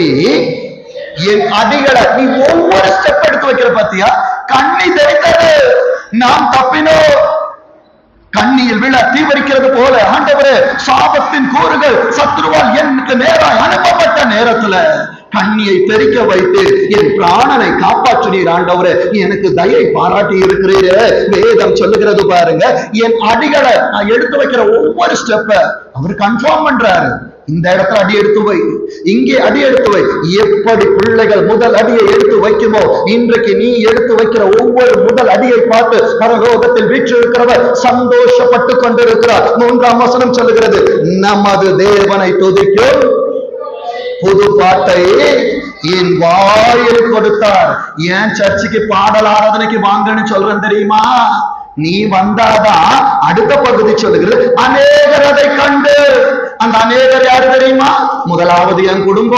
சொல்லி என் அடிகளை நீ ஒவ்வொரு ஸ்டெப் எடுத்து வைக்கிற பாத்தியா? கண்ணி தெரித்தது, நாம் தப்பினோ, கண்ணியில் விழ தீவரிக்கிறது போல ஆண்டவரே சாபத்தின் கூறுகள் சத்ருவால் எனக்கு நேராய் அனுப்பப்பட்ட நேரத்துல கண்ணியை தெரிக்க வைத்து என் பிராணனை காப்பாற்றினீர் ஆண்டவரே. எனக்கு தயை பாராட்டி இருக்கிறீரே. வேதம் சொல்லுகிறது பாருங்க, என் அடிகளை நான் எடுத்து வைக்கிற ஒவ்வொரு ஸ்டெப்ப அவர் கன்ஃபார்ம் பண்றாரு. இந்த இடத்துல அடி எடுத்து வை, இங்கே அடி எடுத்து வை. எப்படி பிள்ளைகள் முதல் அடியை எடுத்து வைக்குமோ, இன்றைக்கு நீ எடுத்து வைக்கிற ஒவ்வொரு முதல் அடியை பார்த்து பரலோகத்தில் வீற்றிருக்கிறவர் சந்தோஷப்பட்டு கொண்டிருக்கிறார். 3ஆம் வசனம் சொல்லுகிறது, நமது தேவனை துதிக்கும் புது பாட்டை என் வாயில் கொடுத்தார். ஏன் சர்ச்சுக்கு பாடல் ஆராதனைக்கு வாங்கன்னு சொல்றேன் தெரியுமா? நீ வந்தாதான் அடுத்த பகுதி சொல்லுகிறது, அநேகர் அதை கண்டு. அந்த அநேகர் யாரு தெரியுமா? முதலாவது என் குடும்பம்.